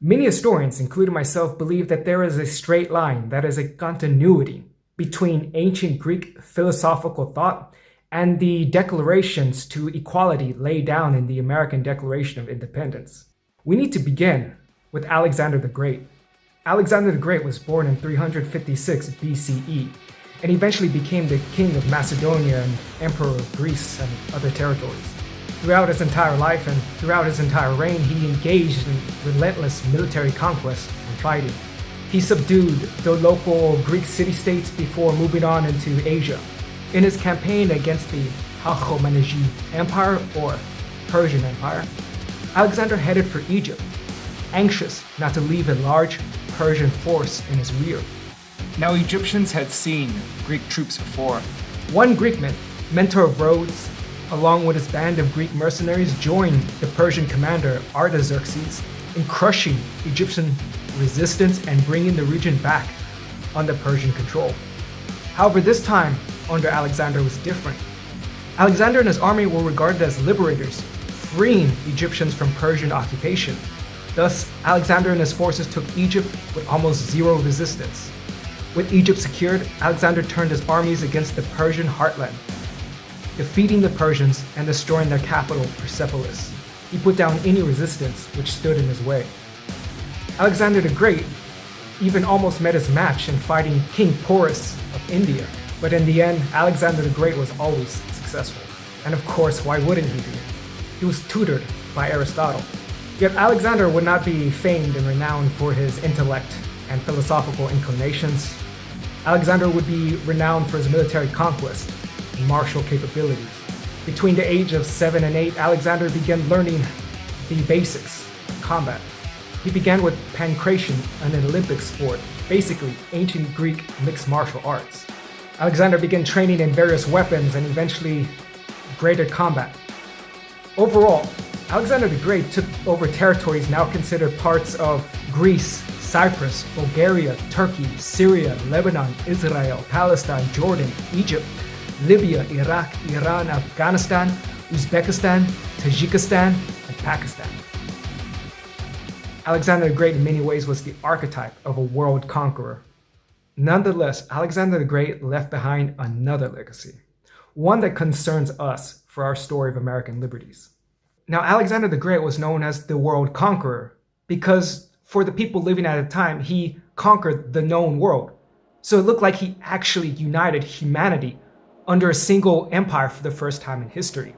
Many historians, including myself, believe that there is a straight line, that is a continuity, between ancient Greek philosophical thought and the declarations to equality laid down in the American Declaration of Independence. We need to begin with Alexander the Great. Alexander the Great was born in 356 BCE and eventually became the king of Macedonia and emperor of Greece and other territories. Throughout his entire life and throughout his entire reign, he engaged in relentless military conquest and fighting. He subdued the local Greek city-states before moving on into Asia. In his campaign against the Hellespont Empire, or Persian Empire, Alexander headed for Egypt, anxious not to leave a large Persian force in his rear. Now Egyptians had seen Greek troops before. One Greekman, mentor of Rhodes, along with his band of Greek mercenaries, joined the Persian commander Artaxerxes in crushing Egyptian resistance and bringing the region back under Persian control. However, this time under Alexander was different. Alexander and his army were regarded as liberators, freeing Egyptians from Persian occupation. Thus, Alexander and his forces took Egypt with almost zero resistance. With Egypt secured, Alexander turned his armies against the Persian heartland, defeating the Persians and destroying their capital, Persepolis. He put down any resistance which stood in his way. Alexander the Great even almost met his match in fighting King Porus of India, but in the end, Alexander the Great was always successful. And of course, why wouldn't he be? He was tutored by Aristotle. Yet Alexander would not be famed and renowned for his intellect and philosophical inclinations. Alexander would be renowned for his military conquest and martial capabilities. Between the age of 7 and 8, Alexander began learning the basics of combat. He began with pancration, an Olympic sport, basically ancient Greek mixed martial arts. Alexander began training in various weapons and eventually greater combat. Overall, Alexander the Great took over territories now considered parts of Greece, Cyprus, Bulgaria, Turkey, Syria, Lebanon, Israel, Palestine, Jordan, Egypt, Libya, Iraq, Iran, Afghanistan, Uzbekistan, Tajikistan, and Pakistan. Alexander the Great in many ways was the archetype of a world conqueror. Nonetheless, Alexander the Great left behind another legacy, one that concerns us for our story of American liberties. Now, Alexander the Great was known as the world conqueror because for the people living at the time, he conquered the known world. So it looked like he actually united humanity under a single empire for the first time in history.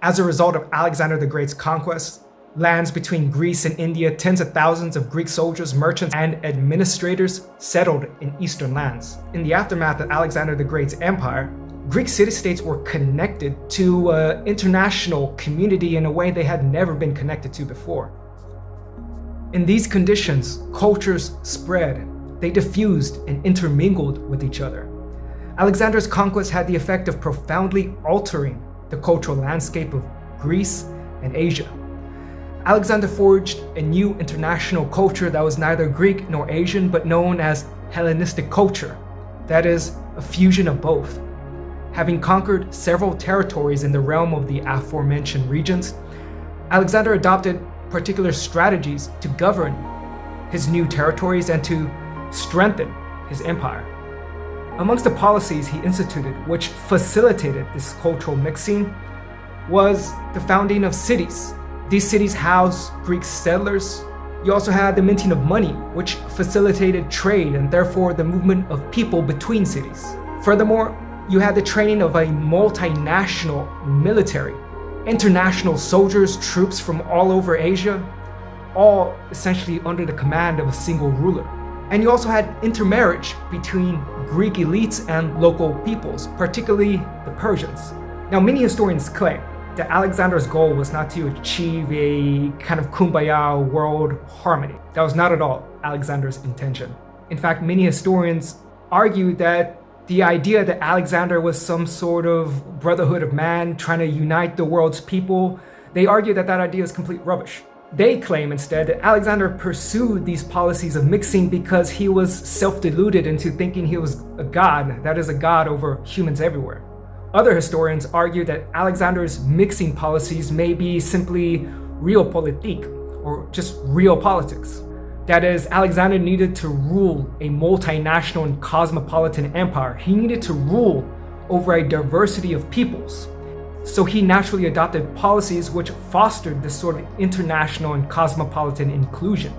As a result of Alexander the Great's conquest, lands between Greece and India, tens of thousands of Greek soldiers, merchants, and administrators settled in eastern lands. In the aftermath of Alexander the Great's empire, Greek city-states were connected to an international community in a way they had never been connected to before. In these conditions, cultures spread, they diffused and intermingled with each other. Alexander's conquest had the effect of profoundly altering the cultural landscape of Greece and Asia. Alexander forged a new international culture that was neither Greek nor Asian, but known as Hellenistic culture, that is, a fusion of both. Having conquered several territories in the realm of the aforementioned regions, Alexander adopted particular strategies to govern his new territories and to strengthen his empire. Amongst the policies he instituted, which facilitated this cultural mixing, was the founding of cities. These cities housed Greek settlers. You also had the minting of money, which facilitated trade and therefore the movement of people between cities. Furthermore, you had the training of a multinational military, international soldiers, troops from all over Asia, all essentially under the command of a single ruler. And you also had intermarriage between Greek elites and local peoples, particularly the Persians. Now, many historians claim that Alexander's goal was not to achieve a kind of kumbaya world harmony. That was not at all Alexander's intention. In fact, many historians argue that the idea that Alexander was some sort of brotherhood of man trying to unite the world's people, they argue that that idea is complete rubbish. They claim instead that Alexander pursued these policies of mixing because he was self-deluded into thinking he was a god, that is, a god over humans everywhere. Other historians argue that Alexander's mixing policies may be simply realpolitik, or just real politics. That is, Alexander needed to rule a multinational and cosmopolitan empire. He needed to rule over a diversity of peoples. So he naturally adopted policies which fostered this sort of international and cosmopolitan inclusion.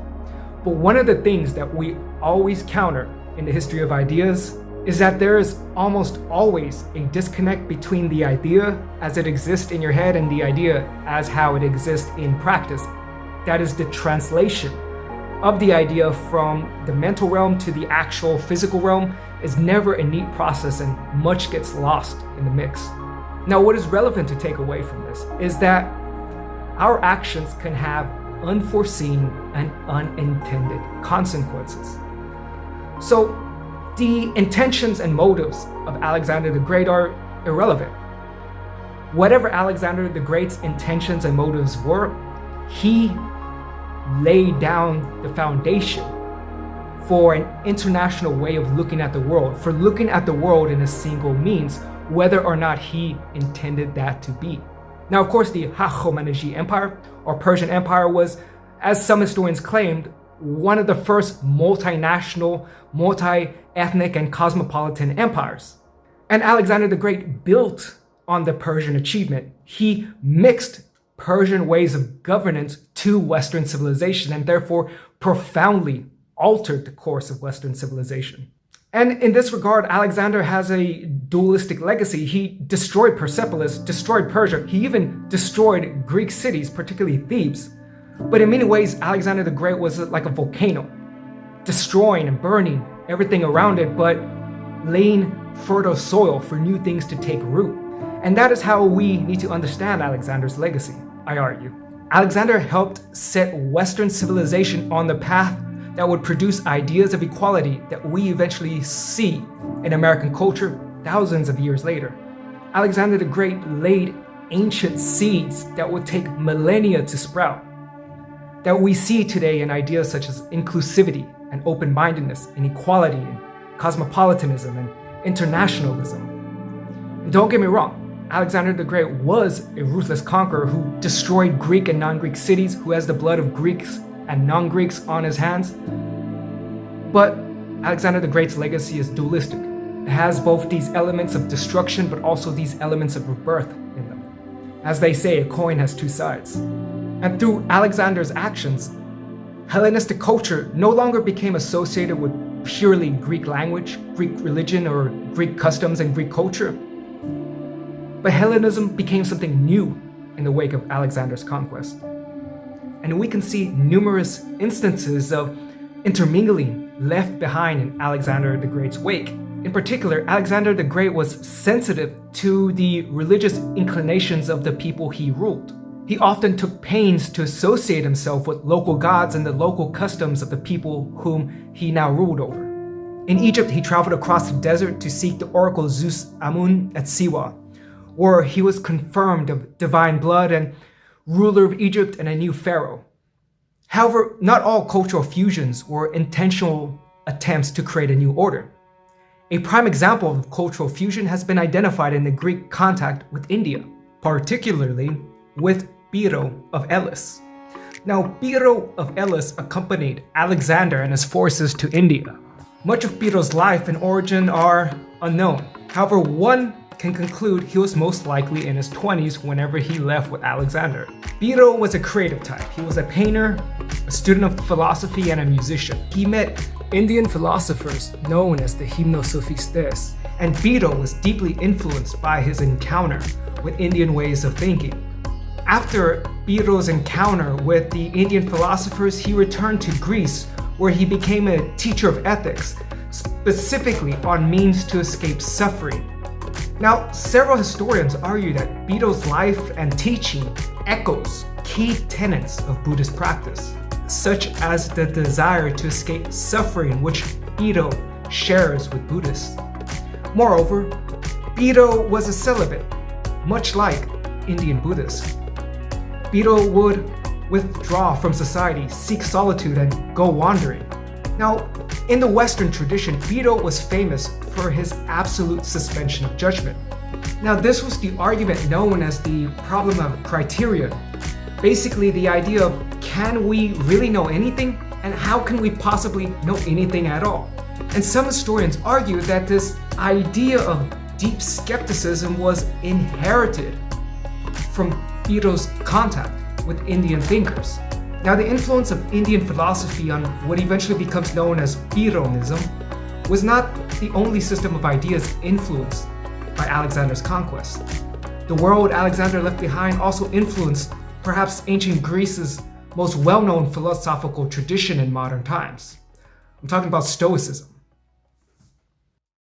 But one of the things that we always counter in the history of ideas is that there is almost always a disconnect between the idea as it exists in your head and the idea as how it exists in practice. That is, the translation of the idea from the mental realm to the actual physical realm is never a neat process, and much gets lost in the mix. Now, what is relevant to take away from this is that our actions can have unforeseen and unintended consequences. So the intentions and motives of Alexander the Great are irrelevant. Whatever Alexander the Great's intentions and motives were, he laid down the foundation for an international way of looking at the world, for looking at the world in a single means, whether or not he intended that to be. Now, of course, the Hachemenides Empire, or Persian Empire, was, as some historians claimed, one of the first multinational, multi-ethnic, and cosmopolitan empires. And Alexander the Great built on the Persian achievement. He mixed Persian ways of governance to Western civilization, and therefore profoundly altered the course of Western civilization. And in this regard, Alexander has a dualistic legacy. He destroyed Persepolis, destroyed Persia. He even destroyed Greek cities, particularly Thebes. But in many ways, Alexander the Great was like a volcano, destroying and burning everything around it, but laying fertile soil for new things to take root. And that is how we need to understand Alexander's legacy, I argue. Alexander helped set Western civilization on the path that would produce ideas of equality that we eventually see in American culture thousands of years later. Alexander the Great laid ancient seeds that would take millennia to sprout, that we see today in ideas such as inclusivity and open-mindedness and equality and cosmopolitanism and internationalism. And don't get me wrong, Alexander the Great was a ruthless conqueror who destroyed Greek and non-Greek cities, who has the blood of Greeks and non-Greeks on his hands. But Alexander the Great's legacy is dualistic. It has both these elements of destruction, but also these elements of rebirth in them. As they say, a coin has two sides. And through Alexander's actions, Hellenistic culture no longer became associated with purely Greek language, Greek religion, or Greek customs and Greek culture. But Hellenism became something new in the wake of Alexander's conquest. And we can see numerous instances of intermingling left behind in Alexander the Great's wake. In particular, Alexander the Great was sensitive to the religious inclinations of the people he ruled. He often took pains to associate himself with local gods and the local customs of the people whom he now ruled over. In Egypt, he traveled across the desert to seek the oracle Zeus Amun at Siwa, where he was confirmed of divine blood and ruler of Egypt and a new pharaoh. However, not all cultural fusions were intentional attempts to create a new order. A prime example of cultural fusion has been identified in the Greek contact with India, particularly with Pyrrho of Elis. Now, Pyrrho of Elis accompanied Alexander and his forces to India. Much of Pyrrho's life and origin are unknown. However, one can conclude he was most likely in his 20s whenever he left with Alexander. Pyrrho was a creative type. He was a painter, a student of philosophy, and a musician. He met Indian philosophers known as the Gymnosophists, and Pyrrho was deeply influenced by his encounter with Indian ways of thinking. After Pyrrho's encounter with the Indian philosophers, he returned to Greece, where he became a teacher of ethics, specifically on means to escape suffering. Now, several historians argue that Pyrrho's life and teaching echoes key tenets of Buddhist practice, such as the desire to escape suffering, which Pyrrho shares with Buddhists. Moreover, Pyrrho was a celibate, much like Indian Buddhists. Pyrrho would withdraw from society, seek solitude, and go wandering. Now, in the Western tradition, Pyrrho was famous for his absolute suspension of judgment. Now, this was the argument known as the problem of criterion. Basically, the idea of can we really know anything? And how can we possibly know anything at all? And some historians argue that this idea of deep skepticism was inherited from Pharaoh's contact with Indian thinkers. Now, the influence of Indian philosophy on what eventually becomes known as Pharaonism was not the only system of ideas influenced by Alexander's conquest. The world Alexander left behind also influenced perhaps ancient Greece's most well-known philosophical tradition in modern times. I'm talking about Stoicism.